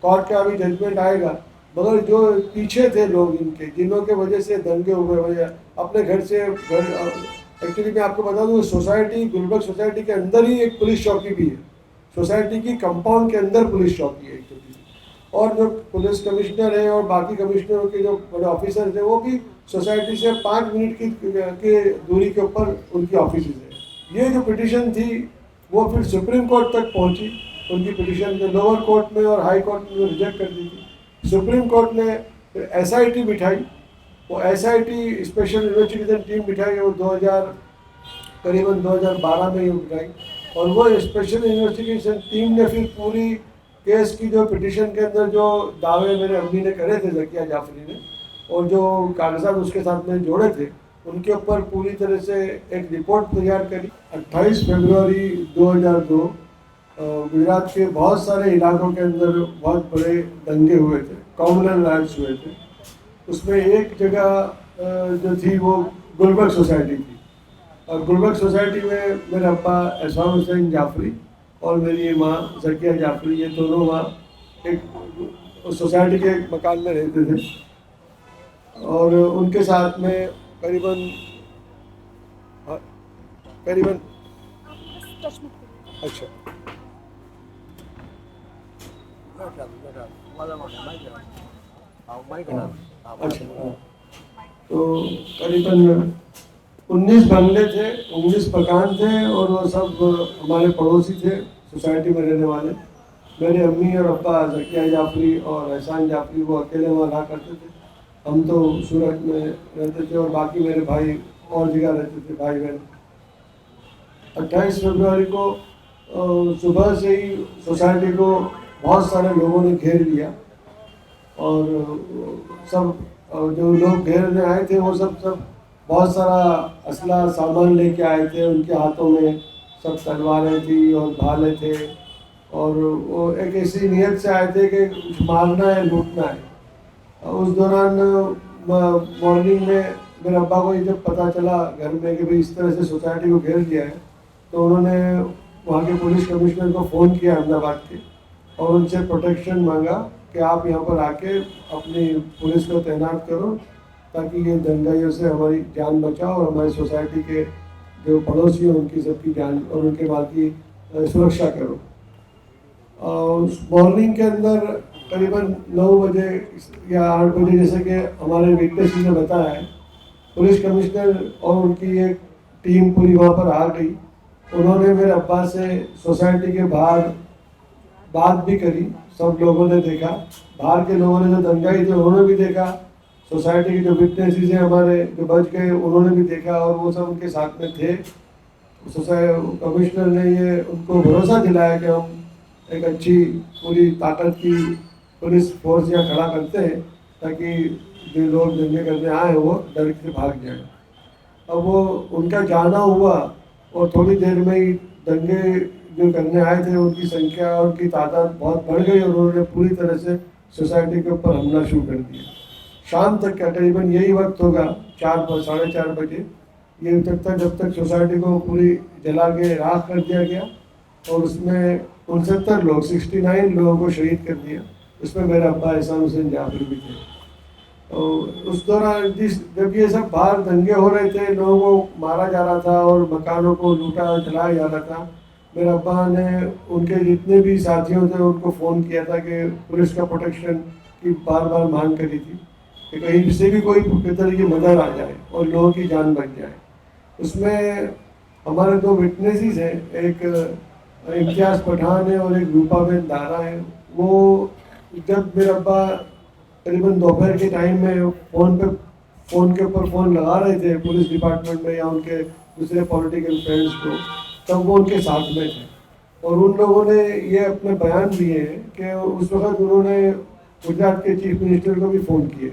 Court का अभी judgement आएगा, मगर जो पीछे थे लोग इनके, जिनों के वजह से दंगे हुए, वजह अपने घर से एक्चुअली मैं आपको बता दूँ, सोसाइटी, गुलबर्ग सोसाइटी के अंदर ही एक पुलिस चौकी भी है। सोसाइटी की कंपाउंड के अंदर पुलिस चौकी है एक छोटी सी, और जो पुलिस कमिश्नर है और बाकी कमिश्नरों के जो बड़े ऑफिसर्स हैं वो भी सोसाइटी से 5 मिनट की दूरी के ऊपर उनकी ऑफिस है। ये जो पिटिशन थी वो फिर सुप्रीम कोर्ट तक पहुंची, उनकी पिटिशन के लोअर कोर्ट में और हाई कोर्ट में रिजेक्ट कर दी थी। सुप्रीम कोर्ट ने एसआईटी बिठाई, वो एसआईटी स्पेशल इन्वेस्टिगेशन टीम बिठाई, वो करीबन 2012 में ही बिठाई, और वो स्पेशल इन्वेस्टिगेशन टीम ने फिर पूरी केस की जो पिटिशन के अंदर जो दावे मेरे अम्मी ने करे थे, जकिया जाफरी ने, और जो कागजात उसके साथ में जोड़े थे, उनके ऊपर पूरी तरह से एक रिपोर्ट तैयार करी। 28 फरवरी 2002 गुजरात के बहुत सारे इलाकों के अंदर बहुत बड़े दंगे हुए थे, कॉमनल राइट्स हुए थे। उसमें एक जगह जो थी वो गुलबर्ग सोसाइटी थी, और गुलबर्ग सोसाइटी में मेरे अब्बा एहसान हुसैन जाफरी और मेरी माँ जकिया जाफरी, ये दोनों वहाँ एक सोसाइटी के एक मकान में रहते थे, और उनके साथ में करीबन अच्छा तो करीबन 19 बंगले थे, 19 मकान थे, और वो सब हमारे पड़ोसी थे सोसाइटी में रहने वाले। मेरे अम्मी और अब्बा जकिया जाफरी और एहसान जाफरी वो अकेले वहाँ रहा करते थे, हम तो सूरत में रहते थे, और बाकी मेरे भाई और जगह रहते थे, भाई बहन। 28 फरवरी को सुबह से ही सोसाइटी को बहुत सारे लोगों ने घेर लिया, और सब जो लोग घेरने आए थे वो सब बहुत सारा असला सामान लेके आए थे, उनके हाथों में सब तलवारें थी और भाले थे, और वो एक ऐसी नीयत से आए थे कि कुछ मारना है, लूटना है। उस दौरान मॉर्निंग में मेरे अब्बा को जब पता चला घर में कि भाई इस तरह से सोसाइटी को घेर लिया है, तो उन्होंने वहाँ के पुलिस कमिश्नर को फ़ोन किया अहमदाबाद के, और उनसे प्रोटेक्शन मांगा कि आप यहाँ पर आके अपनी पुलिस को तैनात करो, ताकि ये दंगाइयों से हमारी जान बचाओ और हमारी सोसाइटी के जो पड़ोसी हैं उनकी सबकी जान और उनके माल की सुरक्षा करो। मॉर्निंग के अंदर करीबन 9 बजे या 8 बजे, जैसे कि हमारे विटनेस ने बताया है, पुलिस कमिश्नर और उनकी एक टीम पूरी वहाँ पर आ गई। उन्होंने मेरे अब्बा से सोसाइटी के बाहर बात भी करी, सब लोगों ने देखा, बाहर के लोगों ने जो दंगाई थे उन्होंने भी देखा, सोसाइटी के जो विटनेसेस हैं हमारे जो बच गए उन्होंने भी देखा, और वो सब उनके साथ में थे। कमिश्नर ने ये उनको भरोसा दिलाया कि हम एक अच्छी पूरी ताकत की पुलिस फोर्स यहाँ खड़ा करते हैं, ताकि जो लोग दंगे करने आए वो डर के भाग जाए। अब वो उनका जाना हुआ, और थोड़ी देर में ही दंगे जो करने आए थे उनकी संख्या और उनकी तादाद बहुत बढ़ गई, और उन्होंने पूरी तरह से सोसाइटी के ऊपर हमला शुरू कर दिया। शाम तक का करीबन यही वक्त होगा, 4-4:30 बजे, ये तक जब तक सोसाइटी को पूरी जला के राख कर दिया गया, और उसमें 69 लोग, 69 लोगों को शहीद कर दिया। उसमें मेरा अब्बा एहसान हुसैन जाफरी भी थे। और उस दौरान जब ये सब बाहर दंगे हो रहे थे, लोगों को मारा जा रहा था और मकानों को लूटा जलाया जा रहा था, मेरे अब्बा ने उनके जितने भी साथियों थे उनको फ़ोन किया था कि पुलिस का प्रोटेक्शन की बार बार मांग करी थी कि कहीं से भी कोई तरह की मदद आ जाए और लोगों की जान बच जाए। उसमें हमारे 2 विटनेसेस हैं, एक इम्तियाज़ पठान है और एक रूपाबेन दारा है। वो जब मेरे अब्बा करीबन दोपहर के टाइम में फ़ोन के ऊपर फ़ोन लगा रहे थे पुलिस डिपार्टमेंट में या उनके दूसरे पॉलिटिकल फ्रेंड्स को, तब वो उनके साथ में थे, और उन लोगों ने ये अपने बयान दिए हैं कि उस वक्त उन्होंने गुजरात के चीफ मिनिस्टर को भी फ़ोन किए,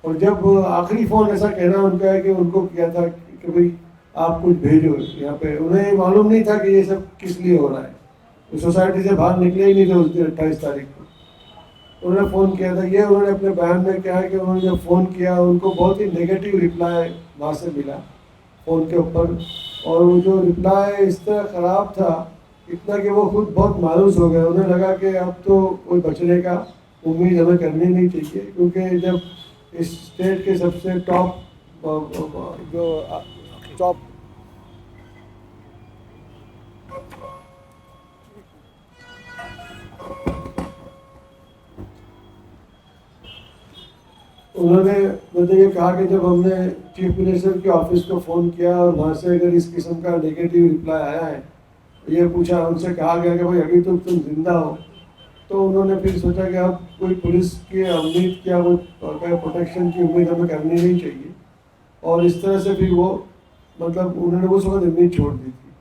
और जब आखिरी फ़ोन ऐसा कहना उनका है कि उनको किया था कि भाई आप कुछ भेजो यहाँ पे, उन्हें मालूम नहीं था कि ये सब किस लिए हो रहा है। वो सोसाइटी से बाहर निकले ही नहीं थे उस दिन 28 तारीख को। उन्होंने फ़ोन किया था, ये उन्होंने अपने बयान में कहा कि उन्होंने जब फ़ोन किया उनको बहुत ही नेगेटिव रिप्लाई वहाँ से मिला फ़ोन के ऊपर, और वो जो रिप्लाई इस तरह ख़राब था इतना कि वो खुद बहुत मायूस हो गए। उन्हें लगा कि अब तो कोई बचने का उम्मीद हमें करनी नहीं चाहिए, क्योंकि जब इस स्टेट के सबसे टॉप जो टॉप उन्होंने मतलब ये कहा कि जब हमने चीफ मिनिस्टर के ऑफिस को फ़ोन किया और वहाँ से अगर इस किस्म का नेगेटिव रिप्लाई आया है, ये पूछा, उनसे कहा गया कि भाई अभी तो तुम जिंदा हो, तो उन्होंने फिर सोचा कि अब कोई पुलिस की उम्मीद क्या, कोई प्रोटेक्शन की उम्मीद हमें करनी नहीं चाहिए। और इस तरह से फिर वो मतलब उन्होंने उस वक्त उम्मीद छोड़ दी थी।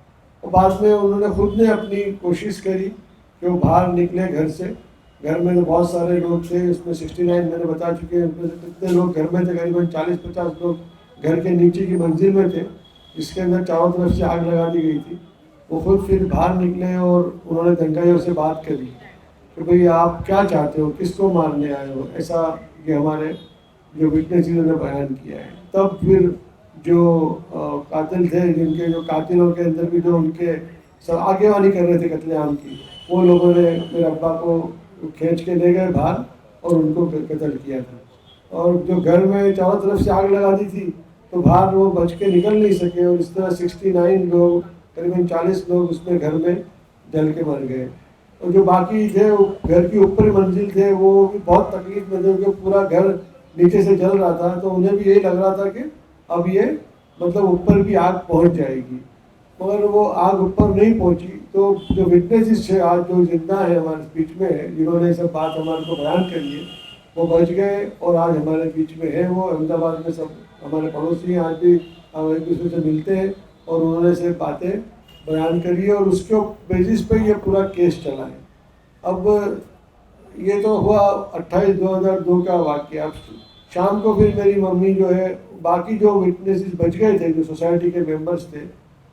और बाद में उन्होंने खुद ने अपनी कोशिश करी कि वो बाहर निकले घर से। घर में तो बहुत सारे लोग थे, उसमें 69 मैंने बता चुके हैं, उसमें से कितने लोग घर में थे, करीबन 40-50 लोग घर के नीचे की मंजिल में थे, जिसके अंदर चारों तरफ से आग लगा दी गई थी। वो खुद फिर बाहर निकले और उन्होंने दंगाइयों से बात करी कि भाई आप क्या चाहते हो, किसको मारने आए हो, ऐसा ये हमारे जो विटनेस ने बयान किया है। तब फिर जो कातिल थे, जिनके जो कातिलों के अंदर भी जो उनके सब आगेवानी कर रहे थे कत्लेआम की, वो लोगों ने मेरे अब्बा को खींच के ले गए बाहर और उनको कत्ल किया था। और जो घर में चारों तरफ से आग लगा दी थी, तो बाहर वो बच के निकल नहीं सके, और इस तरह 69 लोग, करीबन 40 लोग उसमें घर में जल के मर गए। और जो बाकी थे वो घर की ऊपरी मंजिल थे, वो भी बहुत तकलीफ में थे, क्योंकि पूरा घर नीचे से जल रहा था। तो उन्हें भी यही लग रहा था कि अब ये मतलब ऊपर भी आग पहुंच जाएगी, मगर वो आग ऊपर नहीं पहुंची। तो जो विटनेसेस थे आज जो जिंदा है हमारे बीच में है, जिन्होंने सब बात हमारे को बयान करी है, वो बच गए और आज हमारे बीच में है। वो अहमदाबाद में सब हमारे पड़ोसी हैं, आज भी हम एक दूसरे से मिलते हैं, और उन्होंने से बातें बयान करी है, और उसके बेसिस पे ये पूरा केस चला है। अब ये तो हुआ 28/2002 का वाक़या। अब शाम को फिर मेरी मम्मी जो है, बाकी जो विटनेसेस बच गए थे, जो सोसाइटी के मेंबर्स थे,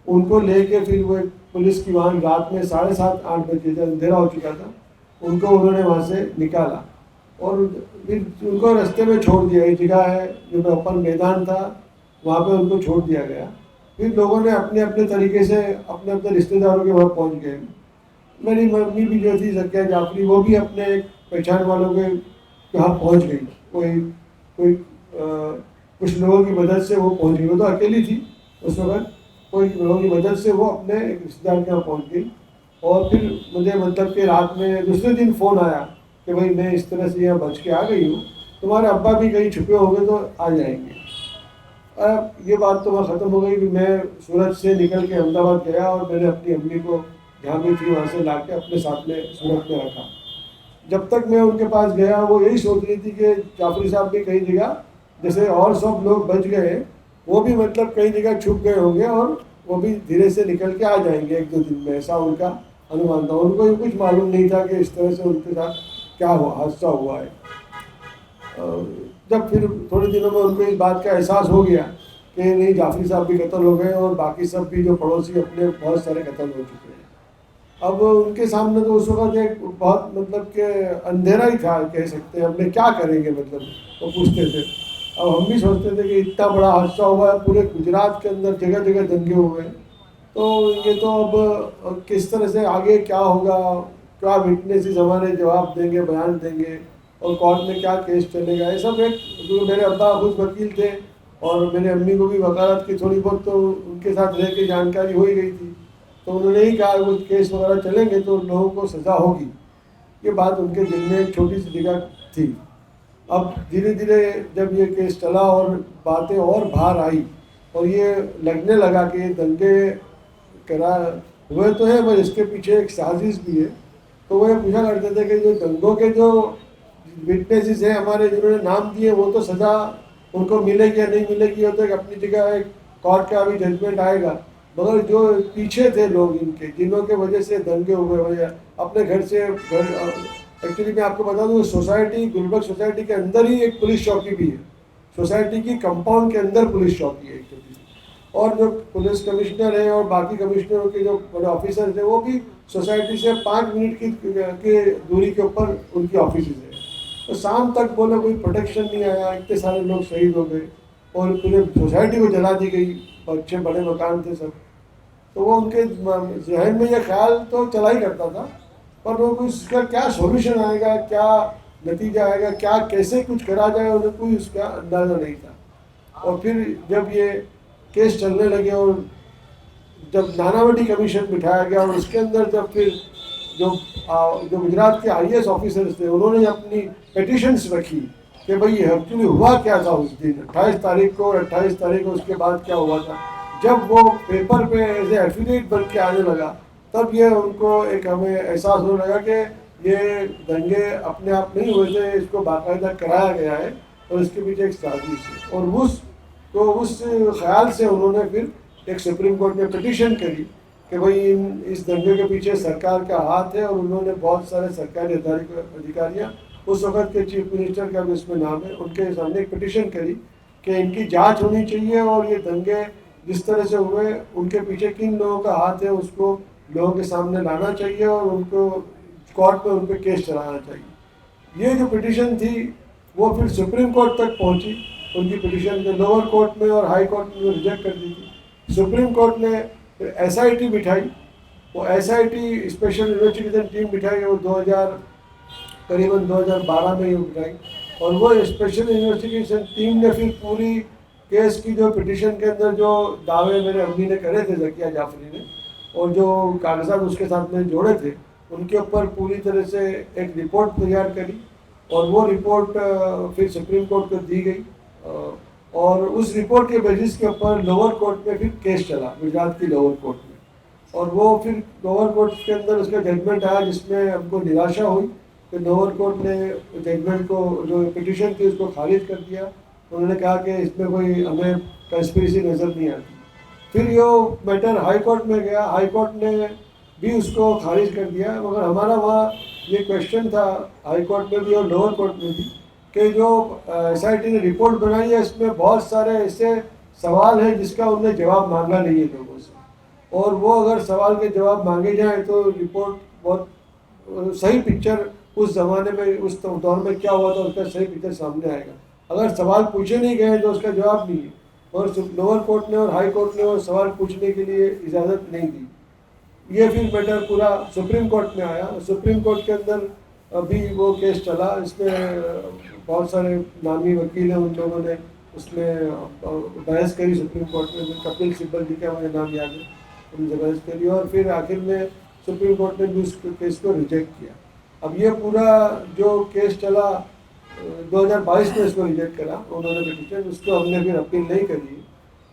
उनको लेके फिर वो पुलिस की वहाँ रात में 7:30-8 बजे, जब अंधेरा हो चुका था, उनको उन्होंने वहाँ से निकाला और फिर उनको रास्ते में छोड़ दिया। एक जगह है जो ओपन मैदान था, वहाँ पे उनको छोड़ दिया गया। फिर लोगों ने अपने अपने तरीके से अपने अपने रिश्तेदारों के वहाँ पहुँच गए। मेरी मम्मी भी जो थी सकिया जाफरी, वो भी अपने पहचान वालों के यहाँ पहुँच गई। कोई कोई कुछ लोगों की मदद से वो पहुँच गई। वो तो अकेली थी उस वक्त, कोई लोगों की मदद से वो अपने एक रिश्तेदार के यहाँ पहुँच गई। और फिर मुझे मतलब कि रात में दूसरे दिन फ़ोन आया कि भाई मैं इस तरह से यहाँ बच के आ गई हूँ, तुम्हारे अब्बा भी कहीं छुपे होंगे तो आ जाएंगे। अब ये बात तो वहाँ ख़त्म हो गई कि मैं सूरत से निकल के अहमदाबाद गया और मैंने अपनी अम्मी को जहाँ भी थी वहाँ से ला के अपने साथ में सूरत में रखा। जब तक मैं उनके पास गया, वो यही सोच रही थी कि जाफरी साहब भी कई जगह जैसे और सब लोग बच गए, वो भी मतलब कई जगह छुप गए होंगे और वो भी धीरे से निकल के आ जाएंगे 1-2 दिन में, ऐसा उनका अनुमान था। उनको ये कुछ मालूम नहीं था कि इस तरह से उनके साथ क्या हुआ, हादसा हुआ है। जब फिर थोड़े दिनों में उनको इस बात का एहसास हो गया कि नहीं, जाफरी साहब भी कत्ल हो गए और बाकी सब भी जो पड़ोसी अपने बहुत सारे कत्ल हो चुके हैं। अब उनके सामने तो उस वक्त एक बहुत मतलब कि अंधेरा ही था, कह सकते हैं। हमने क्या करेंगे, मतलब वो पूछते थे। अब हम भी सोचते थे कि इतना बड़ा हादसा हुआ है, पूरे गुजरात के अंदर जगह जगह दंगे हुए हैं, तो ये तो अब किस तरह से आगे क्या होगा, क्या विटनेसेस हमारे जवाब देंगे, बयान देंगे, और कोर्ट में क्या केस चलेगा, ये सब एक। जो मेरे अब्बा खुद वकील थे और मेरे अम्मी को भी वकालत की थोड़ी बहुत तो उनके साथ रह के जानकारी हो ही गई थी, तो उन्होंने ही कहा वो केस वगैरह चलेंगे तो लोगों को सज़ा होगी। ये बात उनके दिल में एक छोटी सी जगह थी। अब धीरे धीरे जब ये केस चला और बातें और बाहर आई और ये लगने लगा कि ये दंगे करा हुए तो है, पर इसके पीछे एक साजिश भी है, तो वो ये पूछा करते थे कि जो दंगों के जो विटनेसेस हैं हमारे, जिन्होंने नाम दिए, वो तो सज़ा उनको मिलेगी या नहीं मिलेगी, वो तो एक अपनी जगह एक कोर्ट का अभी जजमेंट आएगा। मगर जो पीछे थे लोग इनके, जिन्हों के वजह से दंगे हुए हुए, अपने घर से घर, एक्चुअली मैं आपको बता दूँ, सोसाइटी, गुलबर्ग सोसाइटी के अंदर ही एक पुलिस चौकी भी है। सोसाइटी की कंपाउंड के अंदर पुलिस चौकी है एक छोटी सी, और जो पुलिस कमिश्नर है और बाकी कमिश्नरों के जो बड़े ऑफिसर्स हैं, वो भी सोसाइटी से 5 मिनट की दूरी के ऊपर उनकी ऑफिस है। तो शाम तक बोले कोई प्रोटेक्शन नहीं आया, इतने सारे लोग शहीद हो गए और पूरे सोसाइटी को जला दी गई, अच्छे बड़े मकान थे सब। तो वो उनके जहन में ये ख्याल तो चला ही करता था, पर वो कुछ उसका क्या सॉल्यूशन आएगा, क्या नतीजा आएगा, क्या कैसे कुछ करा जाए, उन्हें कोई उसका अंदाज़ा नहीं था। और फिर जब ये केस चलने लगे और जब नानावटी कमीशन बिठाया गया और उसके अंदर जब फिर जो जो गुजरात के आईएएस ऑफिसर्स थे उन्होंने अपनी पिटिशंस रखी कि भाई एक्चुअली हुआ क्या था उस दिन 28 तारीख को और 28 तारीख को उसके बाद क्या हुआ था। जब वो पेपर पे ऐसे एफिडेविट बन के आने लगा तब ये उनको एक हमें एहसास होने लगा कि ये दंगे अपने आप नहीं हुए थे, इसको बाकायदा कराया गया है और इसके पीछे एक साजिश है। और उस ख्याल से उन्होंने फिर एक सुप्रीम कोर्ट में पिटिशन करी कि भाई इस दंगे के पीछे सरकार का हाथ है। और उन्होंने बहुत सारे सरकारी अधिकारियाँ, उस वक्त के चीफ मिनिस्टर का भी उसमें नाम है, उनके सामने एक पिटिशन करी कि इनकी जांच होनी चाहिए और ये दंगे जिस तरह से हुए उनके पीछे किन लोगों का हाथ है उसको लोगों के सामने लाना चाहिए और उनको कोर्ट में उन पर केस चलाना चाहिए। ये जो पिटिशन थी वो फिर सुप्रीम कोर्ट तक पहुंची, उनकी पिटिशन के लोअर कोर्ट में और हाई कोर्ट में रिजेक्ट कर दी थी। सुप्रीम कोर्ट ने एसआईटी बिठाई, वो एसआईटी स्पेशल इन्वेस्टिगेशन टीम बिठाई, वो करीबन 2012 में ही बिठाई। और वो स्पेशल इन्वेस्टिगेशन टीम ने फिर पूरी केस की जो पिटिशन के अंदर जो दावे मेरे अम्मी ने करे थे ज़किया जाफरी ने और जो कागजात उसके साथ में जोड़े थे उनके ऊपर पूरी तरह से एक रिपोर्ट तैयार करी और वो रिपोर्ट फिर सुप्रीम कोर्ट को दी गई। और उस रिपोर्ट के बेसिस के ऊपर लोअर कोर्ट में फिर केस चला, गुजरात की लोअर कोर्ट में। और वो फिर लोअर कोर्ट के अंदर उसका जजमेंट आया जिसमें हमको निराशा हुई कि लोअर कोर्ट ने जजमेंट को जो पिटिशन थी उसको खारिज कर दिया। उन्होंने कहा कि इसमें कोई हमें कंस्पिरेसी नज़र नहीं आती। फिर ये मैटर हाई कोर्ट में गया, हाई कोर्ट ने भी उसको खारिज कर दिया। मगर हमारा वहाँ ये क्वेश्चन था हाई कोर्ट में भी और लोअर कोर्ट में भी कि जो एसआईटी ने रिपोर्ट बनाई है इसमें बहुत सारे ऐसे सवाल हैं जिसका उन्होंने जवाब मांगा नहीं है लोगों से, और वो अगर सवाल के जवाब मांगे जाएँ तो रिपोर्ट बहुत सही पिक्चर उस ज़माने में उस दौर में क्या हुआ था उसका सही पिक्चर सामने आएगा। अगर सवाल पूछे नहीं गए तो उसका जवाब नहीं है, और लोअर कोर्ट ने और हाई कोर्ट ने वो सवाल पूछने के लिए इजाज़त नहीं दी। ये फिर मैटर पूरा सुप्रीम कोर्ट में आया। सुप्रीम कोर्ट के अंदर अभी वो केस चला, इसमें बहुत सारे नामी वकील हैं, उन लोगों ने उसमें बहस करी सुप्रीम कोर्ट में। कपिल सिब्बल जी का मुझे नाम याद है, उनसे बहस करी और फिर आखिर में सुप्रीम कोर्ट ने भी उस केस को रिजेक्ट किया। अब ये पूरा जो केस चला 2022 में इसको रिजेक्ट करा उन्होंने पिटिशन, उसको हमने फिर अपील नहीं करी।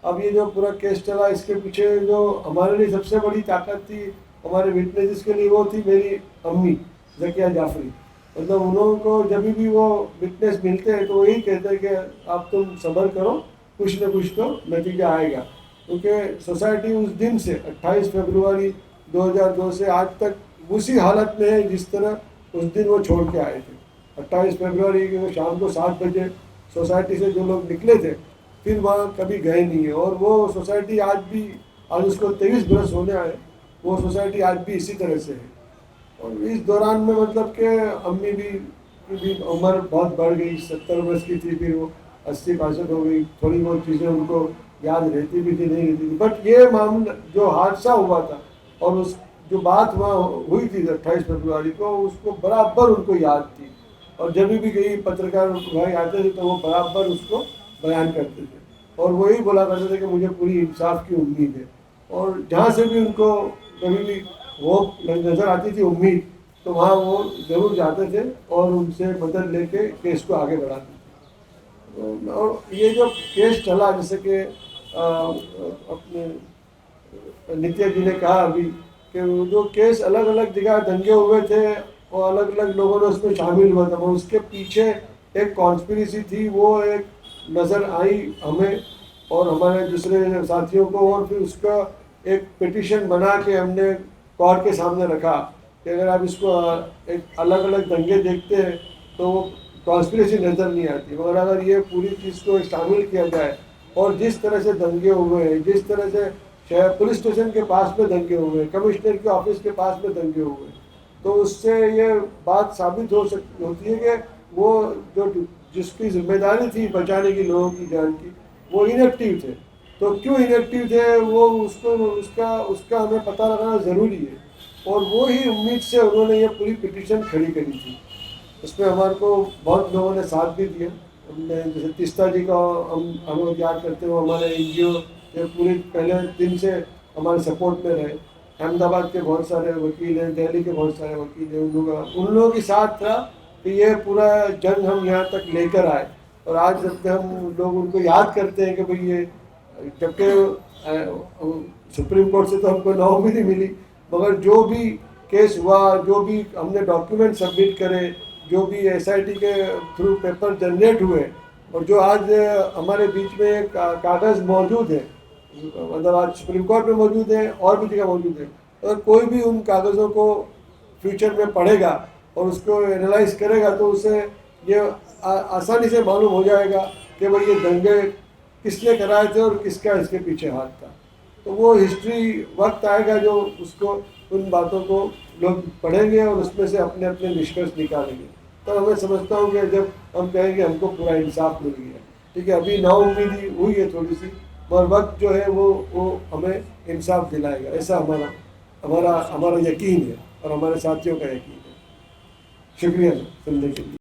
अब ये जो पूरा केस चला इसके पीछे जो हमारे लिए सबसे बड़ी ताकत थी हमारे विटनेसेस के लिए वो थी मेरी अम्मी ज़किया जाफरी। मतलब उन लोगों को जब भी वो विटनेस मिलते हैं तो वो यही कहते हैं कि आप तुम सब्र करो, कुछ न कुछ तो नतीजा आएगा। क्योंकि सोसाइटी उस दिन से 28 फरवरी 2002 से आज तक उसी हालत में है जिस तरह उस दिन वो छोड़ के आए थे। 28 फरवरी के शाम को 7 बजे सोसाइटी से जो लोग निकले थे फिर वहाँ कभी गए नहीं है। और वो सोसाइटी आज भी, आज उसको 23 बरस होने आए, वो सोसाइटी आज भी इसी तरह से है। और इस दौरान में मतलब कि अम्मी भी उम्र बहुत बढ़ गई, 70 वर्ष की थी, फिर वो 80-65 हो गई। थोड़ी बहुत चीज़ें उनको याद रहती भी थी, नहीं रहती थी। बट ये मामला जो हादसा हुआ था और उस जो बात वहाँ हुई थी 28 फरवरी को, उसको बराबर उनको याद थी। और जब भी कहीं पत्रकार भाई आते थे तो वो बराबर उसको बयान करते थे और वही बोला करते थे कि मुझे पूरी इंसाफ की उम्मीद है। और जहाँ से भी उनको कभी भी वो नज़र आती थी उम्मीद, तो वहाँ वो ज़रूर जाते थे और उनसे मदद लेके केस को आगे बढ़ाते थे। और ये जो केस चला, जैसे कि अपने नित्या जी ने कहा अभी कि जो केस अलग अलग जगह दंगे हुए थे और अलग अलग लोगों ने उसमें शामिल हुआ था, उसके पीछे एक कॉन्स्पिरेसी थी, वो एक नज़र आई हमें और हमारे दूसरे साथियों को। और फिर उसका एक पिटिशन बना के हमने कोर्ट के सामने रखा कि अगर आप इसको एक अलग अलग दंगे देखते हैं तो वो कॉन्स्पिरेसी नज़र नहीं आती, मगर अगर ये पूरी चीज़ को शामिल किया जाए और जिस तरह से दंगे हुए हैं, जिस तरह से शहर पुलिस स्टेशन के पास में दंगे हुए, कमिश्नर के ऑफिस के पास में दंगे हुए, तो उससे ये बात साबित होती है कि वो जो जिसकी जिम्मेदारी थी बचाने की लोगों की जान की, वो इनएक्टिव थे। तो क्यों इनएक्टिव थे वो उसको उसका उसका हमें पता लगाना ज़रूरी है। और वो ही उम्मीद से उन्होंने ये पूरी पिटीशन खड़ी करी थी। उसमें हमारे को बहुत लोगों ने साथ भी दिया। हमने जैसे तीस्ता जी का हम लोग याद करते हो, हमारे एनजीओ के पूरे पहले दिन से हमारे सपोर्ट में रहे। अहमदाबाद के बहुत सारे वकील हैं, दिल्ली के बहुत सारे वकील हैं, उन लोगों के साथ था कि ये पूरा जंग हम यहाँ तक लेकर आए। और आज जब हम लोग उनको याद करते हैं कि भाई ये, जबकि सुप्रीम कोर्ट से तो हमको नौ भी नहीं मिली, मगर जो भी केस हुआ, जो भी हमने डॉक्यूमेंट सबमिट करे, जो भी एसआईटी के थ्रू पेपर जनरेट हुए, और जो आज हमारे बीच में कागज़ मौजूद है, मतलब आज सुप्रीम कोर्ट में मौजूद है और भी जगह मौजूद है। अगर कोई भी उन कागज़ों को फ्यूचर में पढ़ेगा और उसको एनालाइज करेगा तो उसे ये आसानी से मालूम हो जाएगा कि भाई ये दंगे किसने कराए थे और किसका इसके पीछे हाथ था। तो वो हिस्ट्री वक्त आएगा जो उसको, उन बातों को लोग पढ़ेंगे और उसमें से अपने अपने निष्कर्ष निकालेंगे। तो मैं समझता हूँ कि जब हम कहेंगे हमको पूरा इंसाफ मिल गया, ठीक है, अभी नाउम्मीदी हुई है थोड़ी सी, मगर वक्त जो है वो हमें इंसाफ दिलाएगा, ऐसा हमारा हमारा हमारा यकीन है और हमारे साथियों का यकीन है। शुक्रिया सुनने के लिए।